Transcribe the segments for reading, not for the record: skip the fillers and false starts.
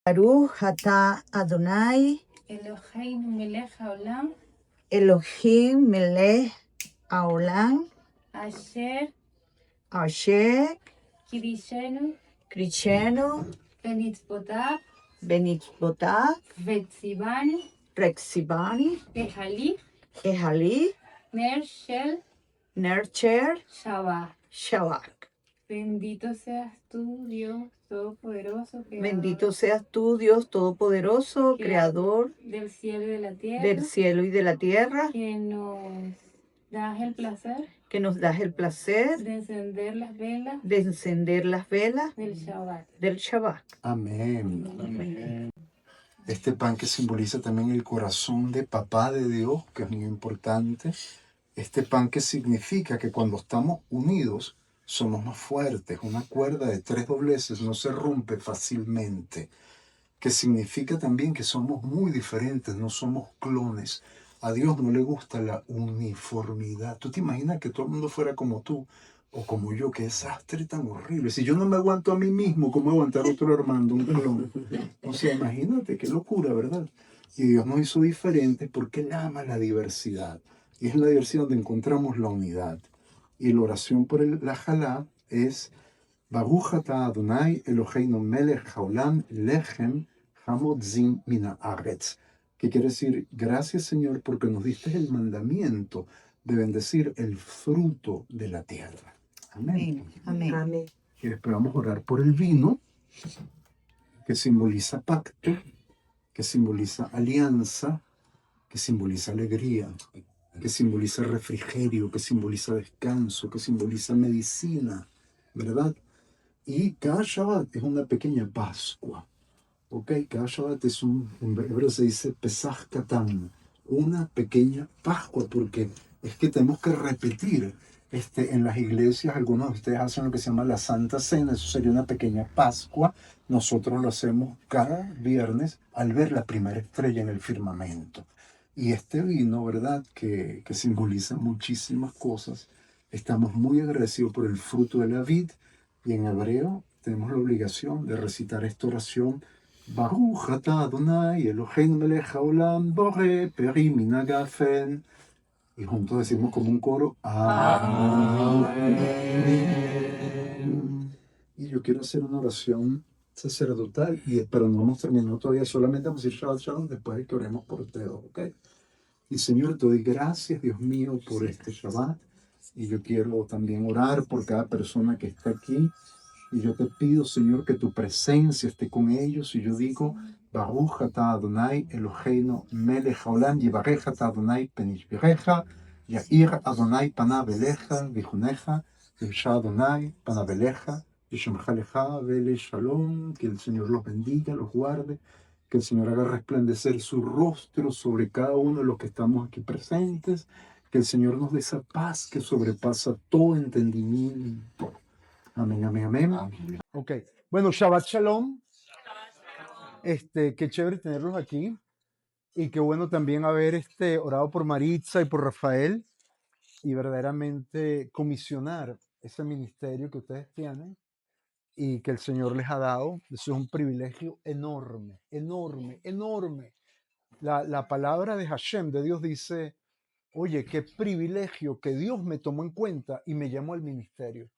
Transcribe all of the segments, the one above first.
Baruch atah Adonai Eloheinu melech haolam, Elohim melech haolam asher asher kirishenu krichenu benitzvotav benitzvotav vetzivani retzivani ehalich ehali ner ner Shabbat. shabak. Bendito seas tú, Dios Todopoderoso, Bendito seas tú, Dios Todopoderoso, Creador del cielo y de la tierra, del cielo y de la tierra, que nos das el placer que nos das el placer de encender las velas del Shabbat. del Shabbat. Amén. Amén. Este pan que simboliza también el corazón de Papá de Dios, que es muy importante. Este pan que significa que cuando estamos unidos somos más fuertes. Una cuerda de 3 dobleces no se rompe fácilmente. Que significa también que somos muy diferentes, no somos clones. A Dios no le gusta la uniformidad. ¿Tú te imaginas que todo el mundo fuera como tú o como yo? Qué desastre tan horrible. Si yo no me aguanto a mí mismo, ¿cómo aguantar a otro hermano, un clon? O sea, imagínate, qué locura, ¿verdad? Y Dios nos hizo diferentes porque Él ama la diversidad. Y es en la diversidad donde encontramos la unidad. Y la oración por la Jalá es Baruch atah Adonai Eloheinu melech haolam lechem hamod zin mina haaretz, que quiere decir, gracias Señor porque nos diste el mandamiento de bendecir el fruto de la tierra. Amén. Amén. Amén. Y después vamos a orar por el vino, que simboliza pacto, que simboliza alianza, que simboliza alegría, que simboliza refrigerio, que simboliza descanso, que simboliza medicina, ¿verdad? Y cada Shabbat es una pequeña Pascua. ¿Ok? Cada Shabbat es en hebreo se dice Pesach Katán, una pequeña Pascua, porque es que tenemos que repetir. En las iglesias, algunos de ustedes hacen lo que se llama la Santa Cena, eso sería una pequeña Pascua. Nosotros lo hacemos cada viernes al ver la primera estrella en el firmamento. Y este vino, ¿verdad? Que simboliza muchísimas cosas. Estamos muy agradecidos por el fruto de la vid. Y en hebreo tenemos la obligación de recitar esta oración. Baruch atah Adonai Eloheinu melech haolam boré peri min hagafen. Y juntos decimos como un coro, Amén. Y yo quiero hacer una oración sacerdotal, pero no hemos terminado todavía, solamente vamos a decir Shabbat Shalom después de que oremos por ustedes, ¿ok? Y Señor, te doy gracias, Dios mío, por este Shabbat. Y yo quiero también orar por cada persona que está aquí. Y yo te pido, Señor, que tu presencia esté con ellos. Y yo digo, Baruch atah Adonai Eloheinu melech haolam yivarech atah Adonai penishbirecha yair Adonai panav elecha vijunecha v'yisha Adonai panav elecha v'shemcha lecha vele shalom. Que el Señor los bendiga, los guarde. Que el Señor haga resplandecer su rostro sobre cada uno de los que estamos aquí presentes. Que el Señor nos dé esa paz que sobrepasa todo entendimiento. Amén, amén, amén. Ok, bueno, Shabbat Shalom. Qué chévere tenerlos aquí. Y qué bueno también haber orado por Maritza y por Rafael y verdaderamente comisionar ese ministerio que ustedes tienen y que el Señor les ha dado. Eso es un privilegio enorme, enorme, enorme. La palabra de Hashem, de Dios, dice, oye, qué privilegio que Dios me tomó en cuenta y me llamó al ministerio.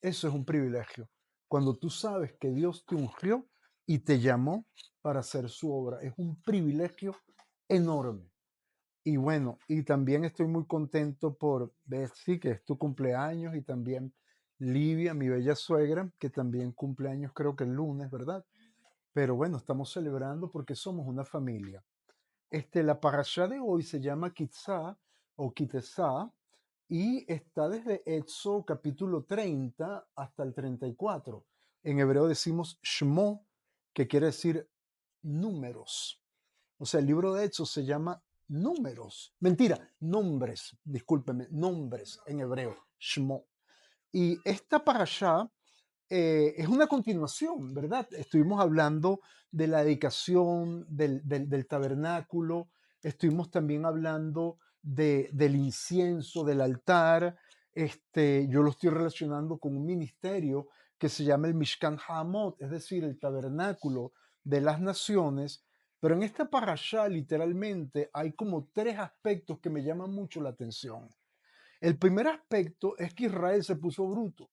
Eso es un privilegio. Cuando tú sabes que Dios te ungió y te llamó para hacer su obra, es un privilegio enorme. Y bueno, y también estoy muy contento por Betsy, que es tu cumpleaños, y también Livia, mi bella suegra, que también cumpleaños creo que el lunes, ¿verdad? Pero bueno, estamos celebrando porque somos una familia. La parashá de hoy se llama Kitzá o Kitesá y está desde Éxodo capítulo 30 hasta el 34. En hebreo decimos Shmo, que quiere decir números. O sea, el libro de Éxodo se llama números. Mentira, nombres, discúlpeme, nombres en hebreo, Shmo. Y esta parashá es una continuación, ¿verdad? Estuvimos hablando de la dedicación del tabernáculo, estuvimos también hablando del incienso, del altar. Yo lo estoy relacionando con un ministerio que se llama el Mishkan Hamot, es decir, el tabernáculo de las naciones, pero en esta parashá literalmente hay como tres aspectos que me llaman mucho la atención. El primer aspecto es que Israel se puso bruto.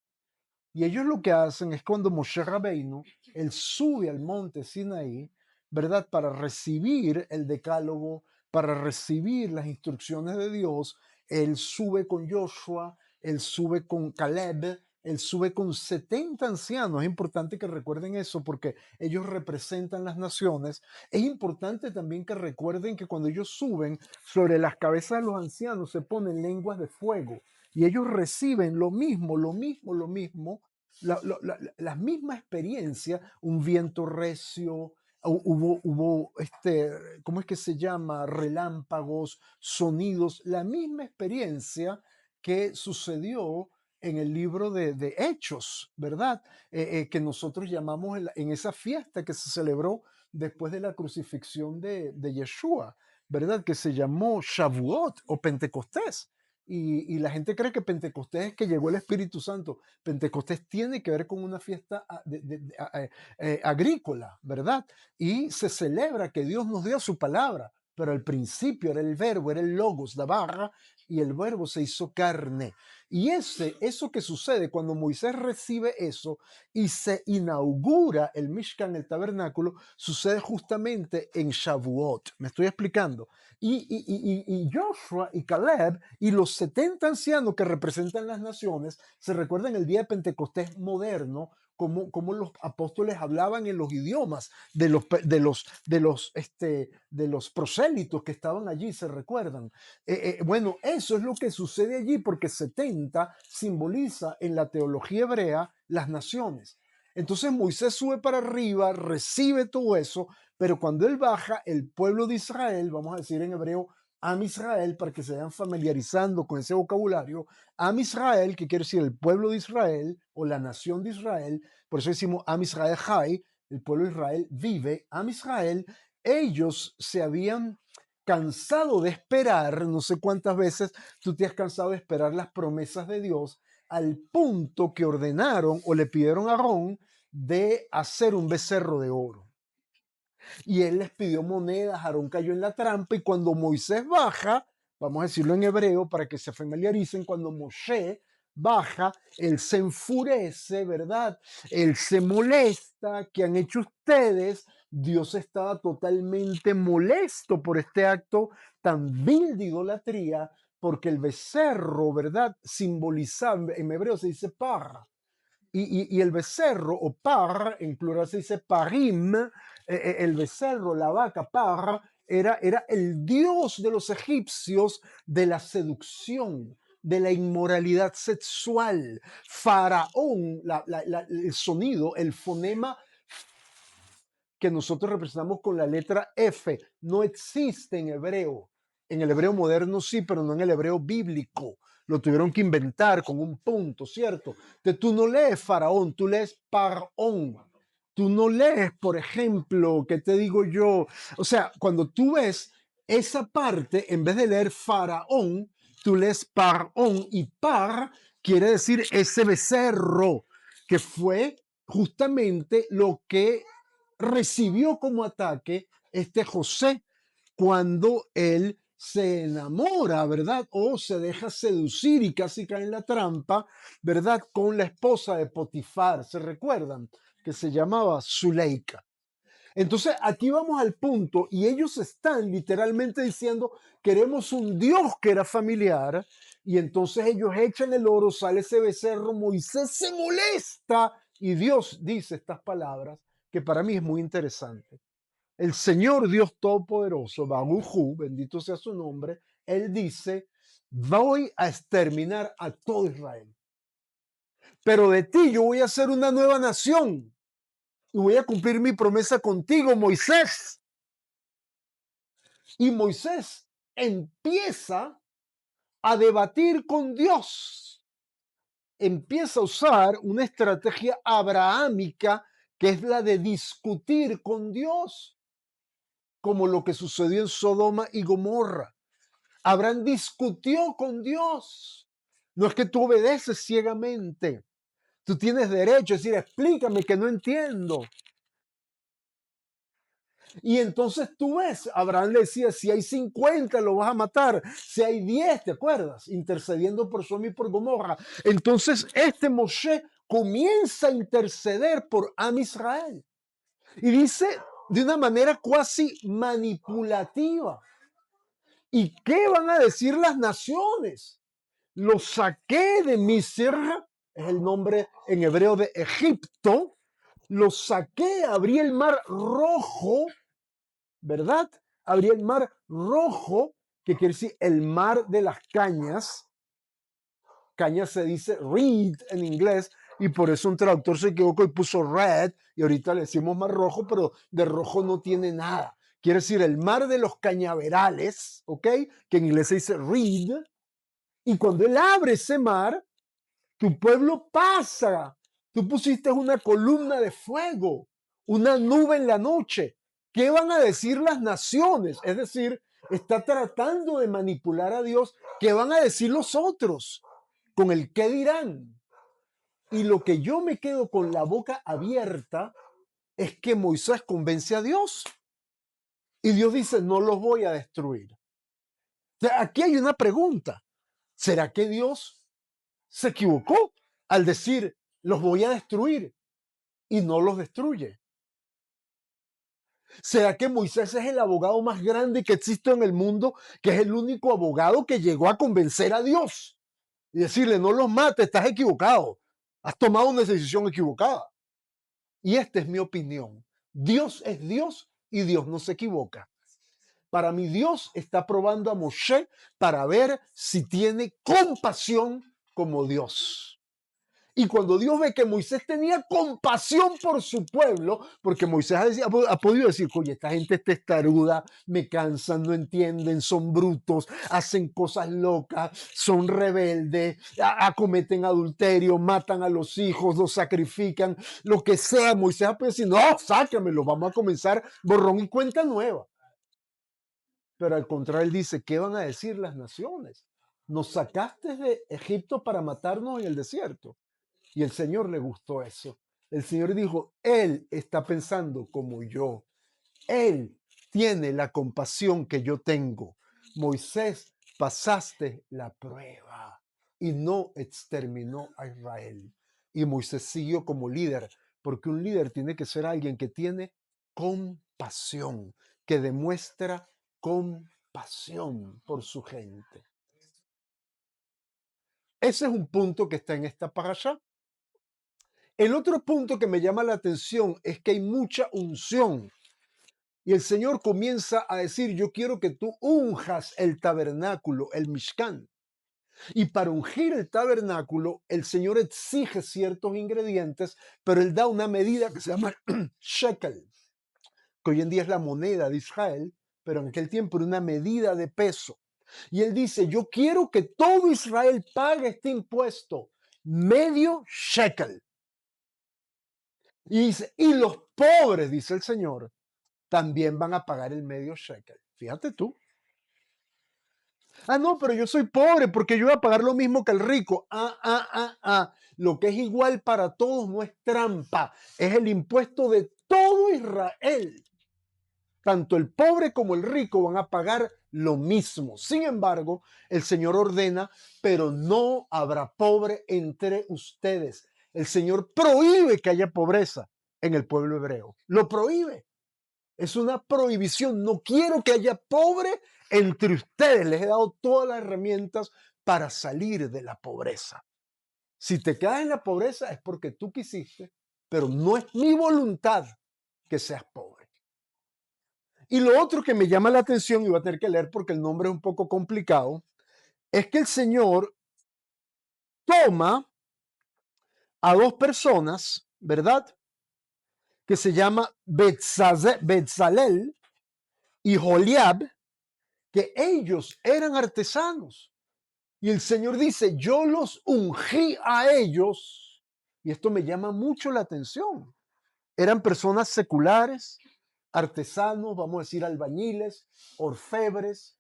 Y ellos lo que hacen es cuando Moshe Rabbeinu, él sube al monte Sinaí, ¿verdad? Para recibir el decálogo, para recibir las instrucciones de Dios, él sube con Joshua, él sube con Caleb, él sube con 70 ancianos. Es importante que recuerden eso porque ellos representan las naciones. Es importante también que recuerden que cuando ellos suben, sobre las cabezas de los ancianos se ponen lenguas de fuego y ellos reciben lo mismo, la misma experiencia, un viento recio, hubo, ¿cómo es que se llama? Relámpagos, sonidos, la misma experiencia que sucedió en el libro de Hechos, ¿verdad? Que nosotros llamamos en esa fiesta que se celebró después de la crucifixión de Yeshua, ¿verdad? Que se llamó Shavuot o Pentecostés. Y la gente cree que Pentecostés es que llegó el Espíritu Santo. Pentecostés tiene que ver con una fiesta agrícola, ¿verdad? Y se celebra que Dios nos dio su palabra, pero al principio era el verbo, era el logos, la barra, y el verbo se hizo carne. Y eso que sucede cuando Moisés recibe eso y se inaugura el Mishkan, el tabernáculo, sucede justamente en Shavuot. ¿Me estoy explicando? Y Joshua y Caleb y los 70 ancianos que representan las naciones se recuerdan el día de Pentecostés moderno, como los apóstoles hablaban en los idiomas de los prosélitos que estaban allí, se recuerdan. Bueno, eso es lo que sucede allí porque 70 simboliza en la teología hebrea las naciones. Entonces Moisés sube para arriba, recibe todo eso, pero cuando él baja, el pueblo de Israel, vamos a decir en hebreo, Am Israel, para que se vayan familiarizando con ese vocabulario, Am Israel, que quiere decir el pueblo de Israel o la nación de Israel, por eso decimos Am Israel Jai, el pueblo de Israel vive, Am Israel, ellos se habían cansado de esperar, no sé cuántas veces tú te has cansado de esperar las promesas de Dios, al punto que ordenaron o le pidieron a Aarón de hacer un becerro de oro. Y él les pidió monedas, Aarón cayó en la trampa y cuando Moisés baja, vamos a decirlo en hebreo para que se familiaricen, cuando Moshe baja, él se enfurece, ¿verdad? Él se molesta, ¿qué han hecho ustedes? Dios estaba totalmente molesto por este acto tan vil de idolatría, porque el becerro, ¿verdad? Simbolizaba, en hebreo se dice parra, y el becerro, o par, en plural se dice parim, el becerro, la vaca, par, era el dios de los egipcios de la seducción, de la inmoralidad sexual. Faraón, el sonido, el fonema que nosotros representamos con la letra F, no existe en hebreo. En el hebreo moderno sí, pero no en el hebreo bíblico. Lo tuvieron que inventar con un punto, ¿cierto? Entonces tú no lees faraón, tú lees parón. Tú no lees, por ejemplo, ¿qué te digo yo? O sea, cuando tú ves esa parte, en vez de leer faraón, tú lees parón y par quiere decir ese becerro, que fue justamente lo que recibió como ataque este José cuando él se enamora, ¿verdad? O se deja seducir y casi cae en la trampa, ¿verdad? Con la esposa de Potifar, ¿se recuerdan? Que se llamaba Zuleika. Entonces aquí vamos al punto y ellos están literalmente diciendo, queremos un Dios que era familiar y entonces ellos echan el oro, sale ese becerro, Moisés se molesta y Dios dice estas palabras que para mí es muy interesante. El Señor Dios Todopoderoso, Barujú, bendito sea su nombre, Él dice, voy a exterminar a todo Israel, pero de ti yo voy a hacer una nueva nación y voy a cumplir mi promesa contigo, Moisés. Y Moisés empieza a debatir con Dios, empieza a usar una estrategia abrahámica que es la de discutir con Dios, como lo que sucedió en Sodoma y Gomorra. Abraham discutió con Dios. No es que tú obedeces ciegamente. Tú tienes derecho a decir, explícame que no entiendo. Y entonces tú ves, Abraham le decía, si hay 50 lo vas a matar, si hay 10, ¿te acuerdas? Intercediendo por Sodoma y por Gomorra. Entonces este Moshe comienza a interceder por Am Israel. Y dice de una manera cuasi manipulativa. ¿Y qué van a decir las naciones? Los saqué de Misr, es el nombre en hebreo de Egipto, los saqué, abrí el mar rojo, ¿verdad? Abrí el mar rojo, que quiere decir el mar de las cañas. Caña se dice reed en inglés, y por eso un traductor se equivocó y puso red, y ahorita le decimos mar rojo, pero de rojo no tiene nada. Quiere decir el mar de los cañaverales, ¿ok? Que en inglés se dice reed, y cuando él abre ese mar, tu pueblo pasa. Tú pusiste una columna de fuego, una nube en la noche. ¿Qué van a decir las naciones? Es decir, está tratando de manipular a Dios. ¿Qué van a decir los otros? Con el qué dirán. Y lo que yo me quedo con la boca abierta es que Moisés convence a Dios. Y Dios dice, no los voy a destruir. O sea, aquí hay una pregunta. ¿Será que Dios se equivocó al decir, los voy a destruir y no los destruye? ¿Será que Moisés es el abogado más grande que existe en el mundo, que es el único abogado que llegó a convencer a Dios y decirle, no los mates, estás equivocado, has tomado una decisión equivocada? Y esta es mi opinión. Dios es Dios y Dios no se equivoca. Para mí Dios está probando a Moshe para ver si tiene compasión como Dios. Y cuando Dios ve que Moisés tenía compasión por su pueblo, porque Moisés ha podido decir, oye, esta gente es testaruda, me cansan, no entienden, son brutos, hacen cosas locas, son rebeldes, acometen adulterio, matan a los hijos, los sacrifican, lo que sea. Moisés ha podido decir, no, sácamelo, vamos a comenzar borrón y cuenta nueva. Pero al contrario, él dice, ¿qué van a decir las naciones? Nos sacaste de Egipto para matarnos en el desierto. Y el Señor le gustó eso. El Señor dijo, Él está pensando como yo. Él tiene la compasión que yo tengo. Moisés, pasaste la prueba y no exterminó a Israel. Y Moisés siguió como líder, porque un líder tiene que ser alguien que tiene compasión, que demuestra compasión por su gente. Ese es un punto que está en esta parasha. El otro punto que me llama la atención es que hay mucha unción. Y el Señor comienza a decir, yo quiero que tú unjas el tabernáculo, el Mishkan. Y para ungir el tabernáculo, el Señor exige ciertos ingredientes, pero Él da una medida que se llama shekel, que hoy en día es la moneda de Israel, pero en aquel tiempo era una medida de peso. Y Él dice, yo quiero que todo Israel pague este impuesto, medio shekel. Y dice, y los pobres, dice el Señor, también van a pagar el medio shekel. Fíjate tú. Ah, no, pero yo soy pobre porque yo voy a pagar lo mismo que el rico. Lo que es igual para todos no es trampa, es el impuesto de todo Israel. Tanto el pobre como el rico van a pagar lo mismo. Sin embargo, el Señor ordena, pero no habrá pobre entre ustedes. El Señor prohíbe que haya pobreza en el pueblo hebreo. Lo prohíbe. Es una prohibición. No quiero que haya pobre entre ustedes. Les he dado todas las herramientas para salir de la pobreza. Si te quedas en la pobreza es porque tú quisiste, pero no es mi voluntad que seas pobre. Y lo otro que me llama la atención, y voy a tener que leer porque el nombre es un poco complicado, es que el Señor toma a dos personas, ¿verdad? Que se llama Betzalel y Joliab, que ellos eran artesanos. Y el Señor dice, yo los ungí a ellos. Y esto me llama mucho la atención. Eran personas seculares, artesanos, vamos a decir albañiles, orfebres.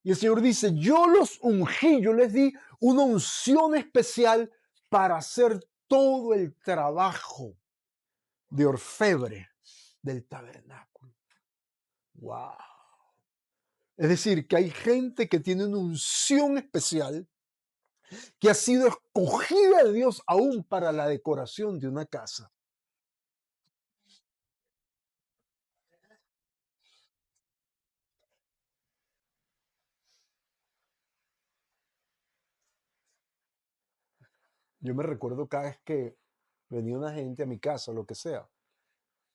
Y el Señor dice, yo los ungí, yo les di una unción especial para hacer todo el trabajo de orfebre del tabernáculo. Wow. Es decir, que hay gente que tiene una unción especial que ha sido escogida de Dios aún para la decoración de una casa. Yo me recuerdo cada vez que venía una gente a mi casa, lo que sea,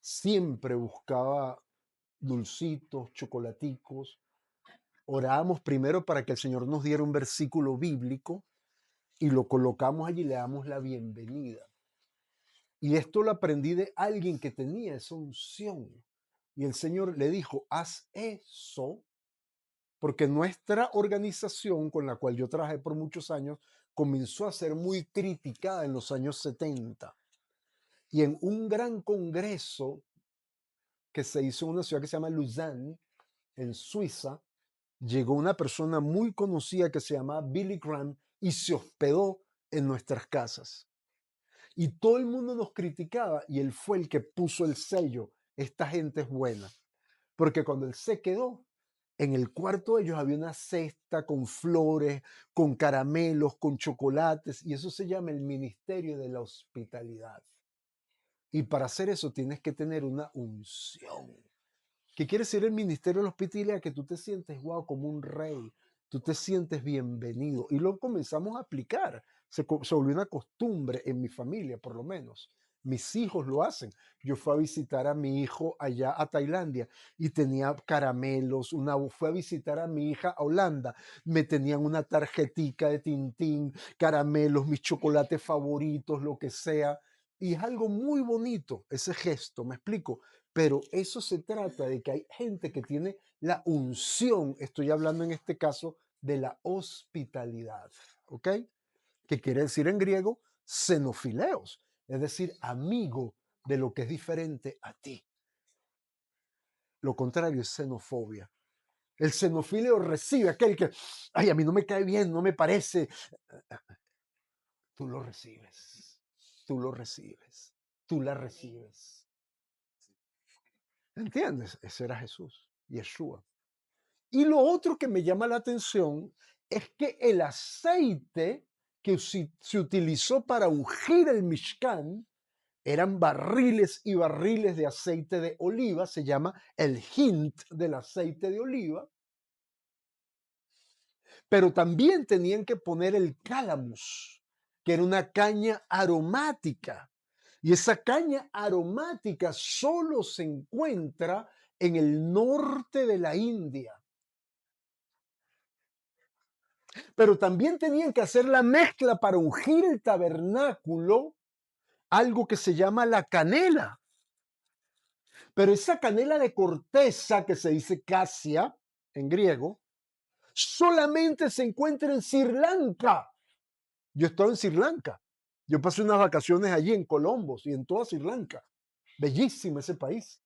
siempre buscaba dulcitos, chocolaticos. Orábamos primero para que el Señor nos diera un versículo bíblico y lo colocamos allí y le damos la bienvenida. Y esto lo aprendí de alguien que tenía esa unción. Y el Señor le dijo, haz eso, porque nuestra organización con la cual yo trabajé por muchos años comenzó a ser muy criticada en los años 70. Y en un gran congreso que se hizo en una ciudad que se llama Lausanne, en Suiza, llegó una persona muy conocida que se llamaba Billy Graham y se hospedó en nuestras casas. Y todo el mundo nos criticaba y él fue el que puso el sello. Esta gente es buena. Porque cuando él se quedó, en el cuarto de ellos había una cesta con flores, con caramelos, con chocolates, y eso se llama el ministerio de la hospitalidad. Y para hacer eso tienes que tener una unción. ¿Qué quiere decir el ministerio de la hospitalidad? Que tú te sientes, wow, como un rey, tú te sientes bienvenido. Y lo comenzamos a aplicar. Se volvió una costumbre en mi familia, por lo menos. Mis hijos lo hacen. Yo fui a visitar a mi hijo allá a Tailandia y tenía caramelos. Fui a visitar a mi hija a Holanda. Me tenían una tarjetica de Tintín, caramelos, mis chocolates favoritos, lo que sea. Y es algo muy bonito ese gesto, ¿me explico? Pero eso se trata de que hay gente que tiene la unción, estoy hablando en este caso de la hospitalidad, ¿ok? Que quiere decir en griego xenofileos, es decir, amigo de lo que es diferente a ti. Lo contrario es xenofobia. El xenofileo recibe aquel que, ay, a mí no me cae bien, no me parece. Tú lo recibes, tú lo recibes, tú la recibes. ¿Entiendes? Ese era Jesús, Yeshua. Y lo otro que me llama la atención es que el aceite que se utilizó para ungir el Mishkan eran barriles y barriles de aceite de oliva, se llama el hint del aceite de oliva, pero también tenían que poner el calamus, que era una caña aromática. Y esa caña aromática solo se encuentra en el norte de la India. Pero también tenían que hacer la mezcla para ungir el tabernáculo, algo que se llama la canela. Pero esa canela de corteza, que se dice cassia en griego, solamente se encuentra en Sri Lanka. Yo estaba en Sri Lanka. Yo pasé unas vacaciones allí en Colombo y en toda Sri Lanka. Bellísimo ese país.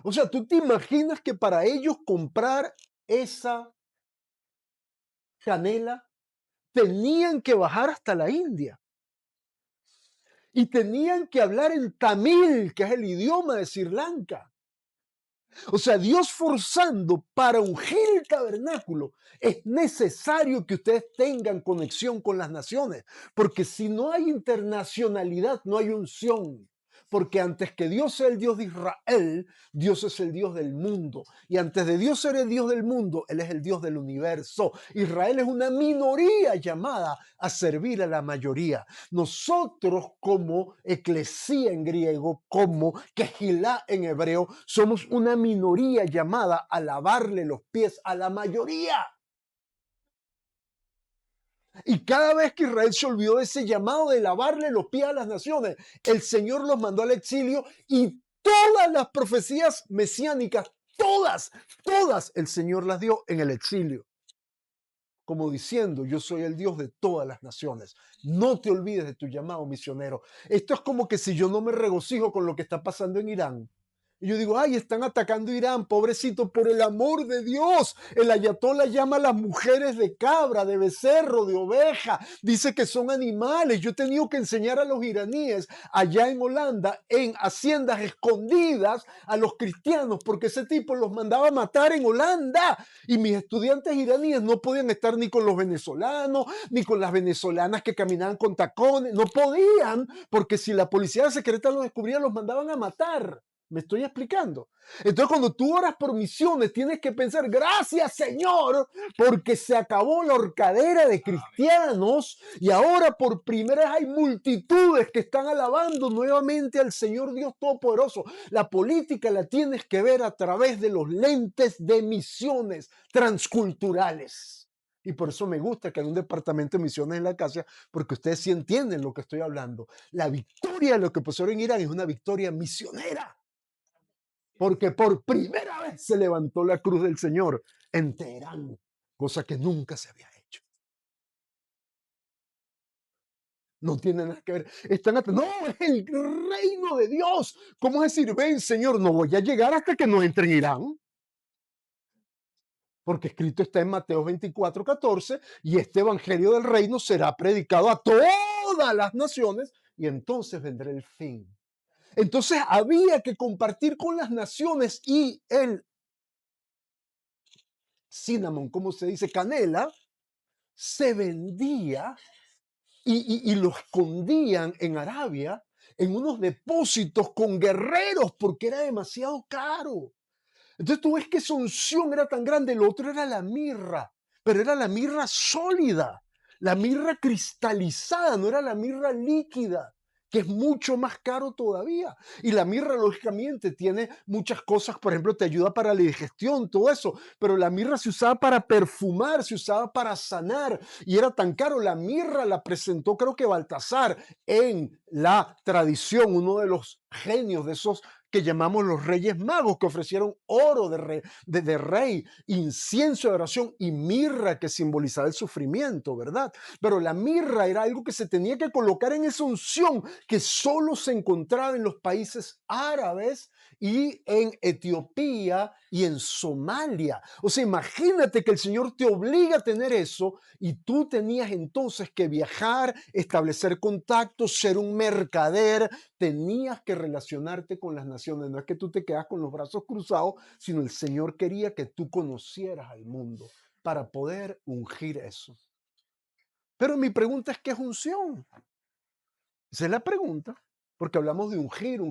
O sea, ¿tú te imaginas que para ellos comprar esa canela tenían que bajar hasta la India? Y tenían que hablar en tamil, que es el idioma de Sri Lanka. O sea, Dios forzando para ungir el tabernáculo. Es necesario que ustedes tengan conexión con las naciones, porque si no hay internacionalidad, no hay unción. Porque antes que Dios sea el Dios de Israel, Dios es el Dios del mundo. Y antes de Dios ser el Dios del mundo, Él es el Dios del universo. Israel es una minoría llamada a servir a la mayoría. Nosotros como eclesía en griego, como quejilá en hebreo, somos una minoría llamada a lavarle los pies a la mayoría. Y cada vez que Israel se olvidó de ese llamado de lavarle los pies a las naciones, el Señor los mandó al exilio y todas las profecías mesiánicas, todas el Señor las dio en el exilio. Como diciendo, yo soy el Dios de todas las naciones. No te olvides de tu llamado misionero. Esto es como que si yo no me regocijo con lo que está pasando en Irán Y yo digo, ay, están atacando Irán, pobrecito, por el amor de Dios. El ayatolá llama a las mujeres de cabra, de becerro, de oveja. Dice que son animales. Yo he tenido que enseñar a los iraníes allá en Holanda, en haciendas escondidas, a los cristianos, porque ese tipo los mandaba a matar en Holanda. Y mis estudiantes iraníes no podían estar ni con los venezolanos, ni con las venezolanas que caminaban con tacones. No podían, porque si la policía secreta los descubría, los mandaban a matar. ¿Me estoy explicando? Entonces, cuando tú oras por misiones, tienes que pensar, gracias Señor, porque se acabó la horcadera de cristianos y ahora por primera vez hay multitudes que están alabando nuevamente al Señor Dios Todopoderoso. La política la tienes que ver a través de los lentes de misiones transculturales. Y por eso me gusta que hay un departamento de misiones en la casa, porque ustedes sí entienden lo que estoy hablando. La victoria de lo que pasó en Irán es una victoria misionera. Porque por primera vez se levantó la cruz del Señor en Teherán, cosa que nunca se había hecho. No tiene nada que ver. No, es el reino de Dios. ¿Cómo es decir, ven Señor, no voy a llegar hasta que no entre en Irán? Porque escrito está en Mateo 24:14, y este evangelio del reino será predicado a todas las naciones y entonces vendrá el fin. Entonces había que compartir con las naciones, y el cinnamon, como se dice, canela, se vendía y lo escondían en Arabia en unos depósitos con guerreros porque era demasiado caro. Entonces tú ves que esa unción era tan grande. Lo otro era la mirra, pero era la mirra sólida, la mirra cristalizada, no era la mirra líquida, que es mucho más caro todavía. Y la mirra, lógicamente, tiene muchas cosas, por ejemplo, te ayuda para la digestión, todo eso, pero la mirra se usaba para perfumar, se usaba para sanar, y era tan caro. La mirra la presentó, creo que Baltasar, en la tradición, uno de los genios de esos que llamamos los Reyes Magos, que ofrecieron oro de rey, incienso de oración y mirra, que simbolizaba el sufrimiento, ¿verdad? Pero la mirra era algo que se tenía que colocar en esa unción que solo se encontraba en los países árabes y en Etiopía y en Somalia. O sea, imagínate que el Señor te obliga a tener eso y tú tenías entonces que viajar, establecer contactos, ser un mercader, tenías que relacionarte con las naciones. No es que tú te quedas con los brazos cruzados, sino el Señor quería que tú conocieras al mundo para poder ungir eso. Pero mi pregunta es, ¿qué es unción? Esa es la pregunta, porque hablamos de ungir,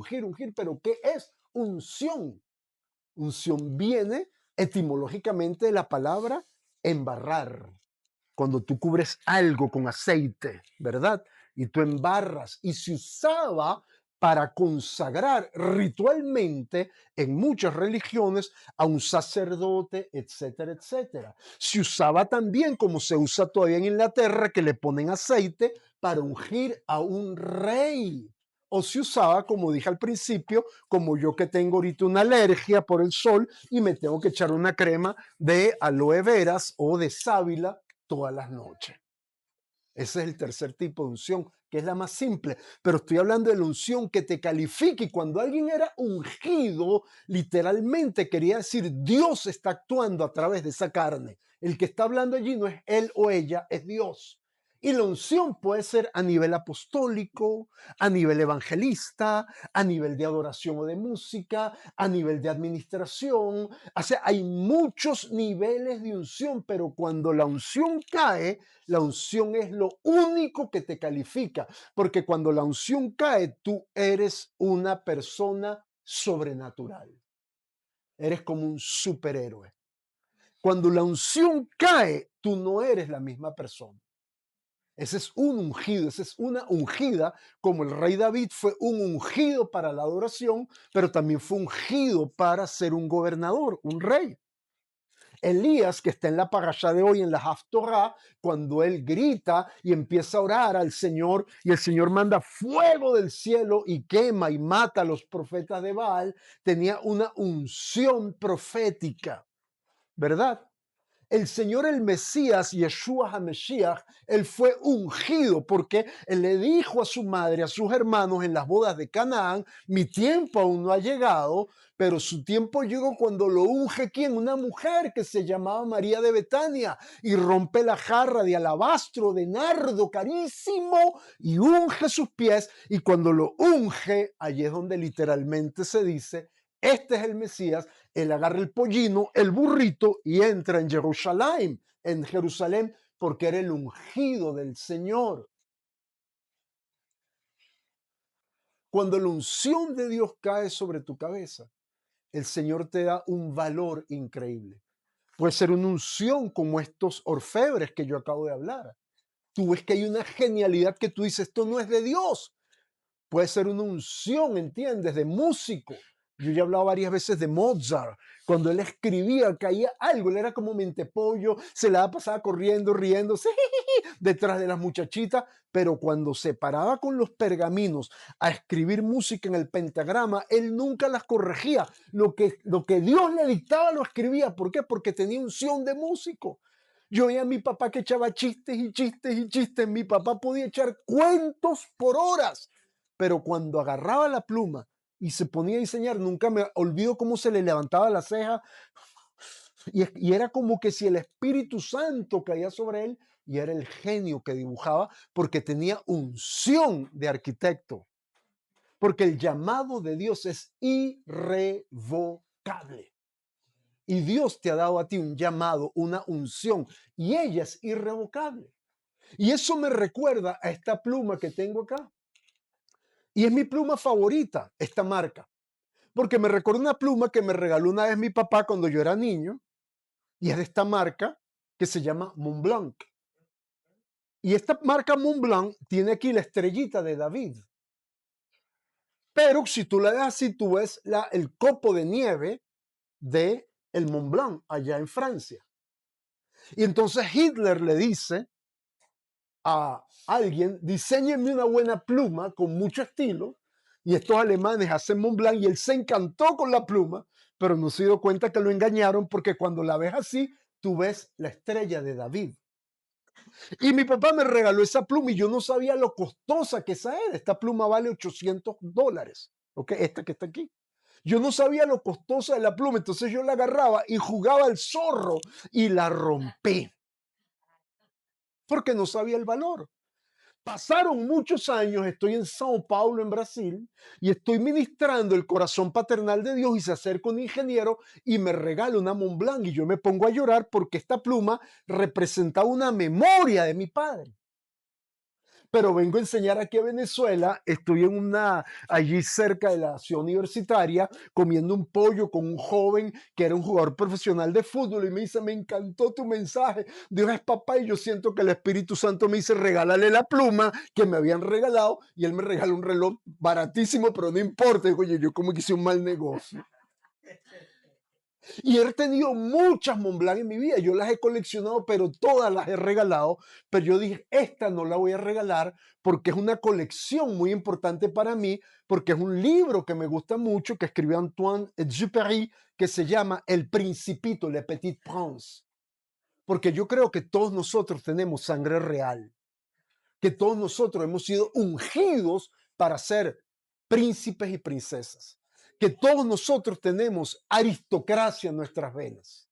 pero ¿qué es unción? Unción viene etimológicamente de la palabra embarrar. Cuando tú cubres algo con aceite, ¿verdad? Y tú embarras, y se usaba para consagrar ritualmente en muchas religiones a un sacerdote, etcétera, etcétera. Se usaba también, como se usa todavía en Inglaterra, que le ponen aceite para ungir a un rey. O se usaba, como dije al principio, como yo que tengo ahorita una alergia por el sol y me tengo que echar una crema de aloe veras o de sábila todas las noches. Ese es el tercer tipo de unción, que es la más simple. Pero estoy hablando de la unción que te califique. Y cuando alguien era ungido, literalmente quería decir, Dios está actuando a través de esa carne. El que está hablando allí no es él o ella, es Dios. Y la unción puede ser a nivel apostólico, a nivel evangelista, a nivel de adoración o de música, a nivel de administración. O sea, hay muchos niveles de unción, pero cuando la unción cae, la unción es lo único que te califica, porque cuando la unción cae, tú eres una persona sobrenatural. Eres como un superhéroe. Cuando la unción cae, tú no eres la misma persona. Ese es un ungido, esa es una ungida, como el rey David fue un ungido para la adoración, pero también fue ungido para ser un gobernador, un rey. Elías, que está en la parashá de hoy, en la Haftorah, cuando él grita y empieza a orar al Señor, y el Señor manda fuego del cielo y quema y mata a los profetas de Baal, tenía una unción profética, ¿verdad? el Señor, el Mesías, Yeshua HaMashiach, él fue ungido porque él le dijo a su madre, a sus hermanos en las bodas de Canaán, mi tiempo aún no ha llegado, pero su tiempo llegó cuando lo unge, ¿quién? Una mujer que se llamaba María de Betania, y rompe la jarra de alabastro, de nardo carísimo, y unge sus pies, y cuando lo unge, allí es donde literalmente se dice, este es el Mesías. Él agarra el pollino, el burrito, y entra en Jerusalén, porque era el ungido del Señor. Cuando la unción de Dios cae sobre tu cabeza, el Señor te da un valor increíble. Puede ser una unción como estos orfebres que yo acabo de hablar. Tú ves que hay una genialidad que tú dices, esto no es de Dios. Puede ser una unción, ¿entiendes? De músico. Yo ya he hablado varias veces de Mozart. Cuando él escribía, caía algo. Él era como mentepollo, se la pasaba corriendo, riéndose detrás de las muchachitas. Pero cuando se paraba con los pergaminos a escribir música en el pentagrama, él nunca las corregía. Lo que Dios le dictaba lo escribía. ¿Por qué? Porque tenía unción de músico. Yo veía a mi papá que echaba chistes y chistes y chistes. Mi papá podía echar cuentos por horas. Pero cuando agarraba la pluma y se ponía a diseñar, nunca me olvido cómo se le levantaba la ceja y era como que si el Espíritu Santo caía sobre él y era el genio que dibujaba porque tenía unción de arquitecto. Porque el llamado de Dios es irrevocable. Y Dios te ha dado a ti un llamado, una unción, y ella es irrevocable. Y eso me recuerda a esta pluma que tengo acá. Y es mi pluma favorita, esta marca, porque me recuerda una pluma que me regaló una vez mi papá cuando yo era niño, y es de esta marca que se llama Montblanc. Y esta marca Montblanc tiene aquí la estrellita de David. Pero si tú la das así, tú ves el copo de nieve de el Montblanc allá en Francia. Y entonces Hitler le dice a alguien, diséñenme una buena pluma con mucho estilo, y estos alemanes hacen Montblanc y él se encantó con la pluma, pero no se dio cuenta que lo engañaron porque cuando la ves así, tú ves la estrella de David. Y mi papá me regaló esa pluma y yo no sabía lo costosa que esa era. Esta pluma vale $800, ¿ok? Esta que está aquí. Yo no sabía lo costosa de la pluma, entonces yo la agarraba y jugaba al zorro y la rompí porque no sabía el valor. Pasaron muchos años, estoy en São Paulo, en Brasil, y estoy ministrando el corazón paternal de Dios y se acerca un ingeniero y me regala una Montblanc y yo me pongo a llorar porque esta pluma representa una memoria de mi padre. Pero vengo a enseñar aquí a Venezuela, estoy allí cerca de la ciudad universitaria, comiendo un pollo con un joven que era un jugador profesional de fútbol y me dice, me encantó tu mensaje, Dios es papá, y yo siento que el Espíritu Santo me dice, regálale la pluma que me habían regalado, y él me regaló un reloj baratísimo, pero no importa. Digo, oye, yo como que hice un mal negocio. Y he tenido muchas Montblanc en mi vida, yo las he coleccionado, pero todas las he regalado, pero yo dije, esta no la voy a regalar porque es una colección muy importante para mí, porque es un libro que me gusta mucho, que escribió Antoine-Exupéry, que se llama El Principito, Le Petit Prince, porque yo creo que todos nosotros tenemos sangre real, que todos nosotros hemos sido ungidos para ser príncipes y princesas, que todos nosotros tenemos aristocracia en nuestras venas.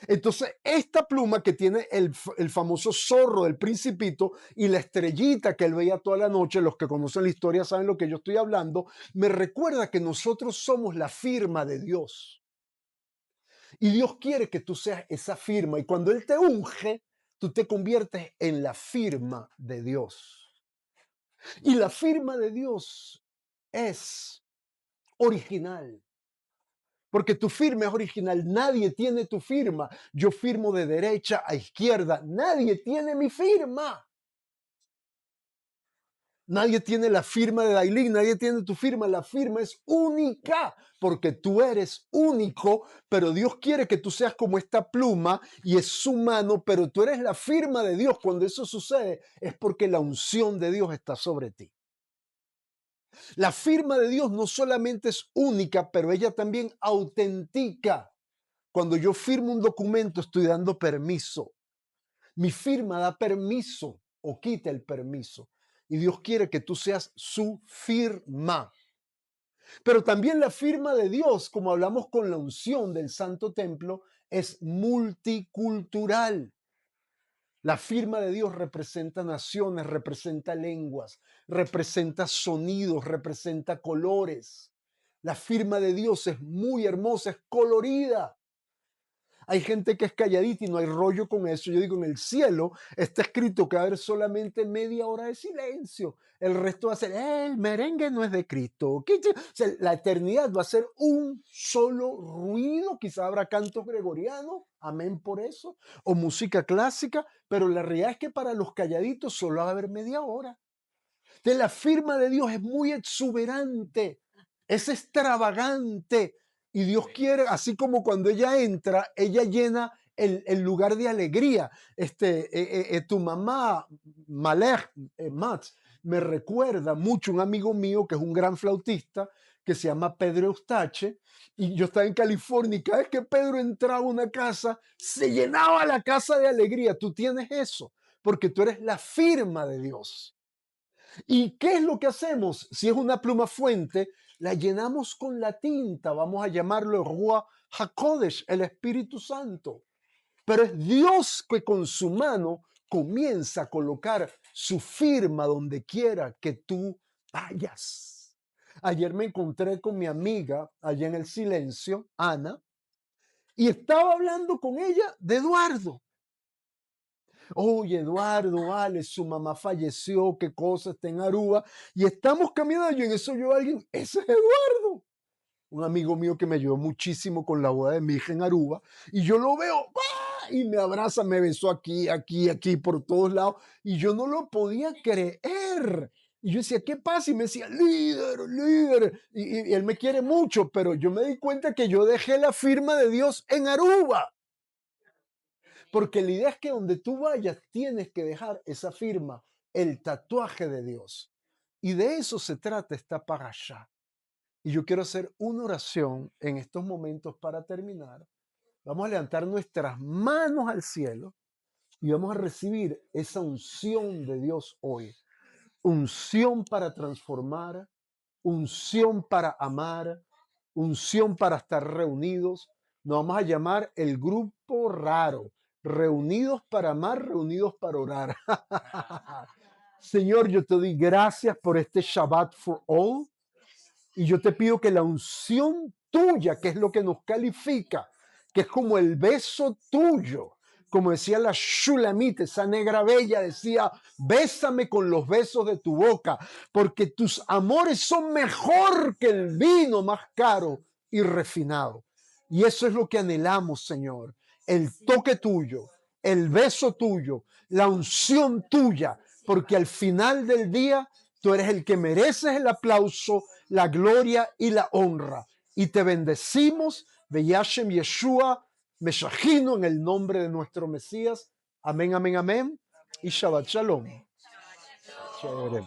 Entonces, esta pluma que tiene el famoso zorro del Principito y la estrellita que él veía toda la noche, los que conocen la historia saben lo que yo estoy hablando, me recuerda que nosotros somos la firma de Dios. Y Dios quiere que tú seas esa firma. Y cuando Él te unge, tú te conviertes en la firma de Dios. Y la firma de Dios es original. Porque tu firma es original. Nadie tiene tu firma. Yo firmo de derecha a izquierda. Nadie tiene mi firma. Nadie tiene la firma de Dailin, nadie tiene tu firma. La firma es única porque tú eres único, pero Dios quiere que tú seas como esta pluma y es su mano, pero tú eres la firma de Dios. Cuando eso sucede es porque la unción de Dios está sobre ti. La firma de Dios no solamente es única, pero ella también auténtica. Cuando yo firmo un documento, estoy dando permiso. Mi firma da permiso o quita el permiso. Y Dios quiere que tú seas su firma. Pero también la firma de Dios, como hablamos con la unción del Santo Templo, es multicultural. La firma de Dios representa naciones, representa lenguas, representa sonidos, representa colores. La firma de Dios es muy hermosa, es colorida. Hay gente que es calladita y no hay rollo con eso. Yo digo, en el cielo está escrito que va a haber solamente media hora de silencio. El resto va a ser, el merengue no es de Cristo. O sea, la eternidad va a ser un solo ruido. Quizá habrá canto gregoriano, amén por eso, o música clásica, pero la realidad es que para los calladitos solo va a haber media hora. Entonces, la firma de Dios es muy exuberante, es extravagante. Y Dios quiere, así como cuando ella entra, ella llena el lugar de alegría. Tu mamá, Malek, Mats, me recuerda mucho un amigo mío que es un gran flautista, que se llama Pedro Eustache, y yo estaba en California y cada vez que Pedro entraba a una casa, se llenaba la casa de alegría. Tú tienes eso, porque tú eres la firma de Dios. ¿Y qué es lo que hacemos? Si es una pluma fuente, la llenamos con la tinta, vamos a llamarlo Ruach HaKodesh, el Espíritu Santo. Pero es Dios que con su mano comienza a colocar su firma donde quiera que tú vayas. Ayer me encontré con mi amiga allá en el silencio, Ana, y estaba hablando con ella de Eduardo. Oye, Eduardo, vale, su mamá falleció, qué cosa, está en Aruba. Y estamos caminando y en eso yo alguien, ese es Eduardo. Un amigo mío que me ayudó muchísimo con la boda de mi hija en Aruba. Y yo lo veo, ¡ah! Y me abraza, me besó aquí, aquí, aquí, por todos lados. Y yo no lo podía creer. Y yo decía, ¿qué pasa? Y me decía, líder, líder. Y él me quiere mucho, pero yo me di cuenta que yo dejé la firma de Dios en Aruba. Porque la idea es que donde tú vayas tienes que dejar esa firma, el tatuaje de Dios. Y de eso se trata esta parashá. Y yo quiero hacer una oración en estos momentos para terminar. Vamos a levantar nuestras manos al cielo y vamos a recibir esa unción de Dios hoy. Unción para transformar, unción para amar, unción para estar reunidos. Nos vamos a llamar el grupo raro. Reunidos para amar, reunidos para orar. Señor, yo te doy gracias por este Shabbat for All. Y yo te pido que la unción tuya, que es lo que nos califica, que es como el beso tuyo, como decía la Shulamit, esa negra bella, decía, bésame con los besos de tu boca, porque tus amores son mejor que el vino más caro y refinado. Y eso es lo que anhelamos, Señor, el toque tuyo, el beso tuyo, la unción tuya, porque al final del día tú eres el que mereces el aplauso, la gloria y la honra. Y te bendecimos, Beyashem Yeshua, Meshachino, en el nombre de nuestro Mesías. Amén, amén, amén. Y Shabbat Shalom. Chévere.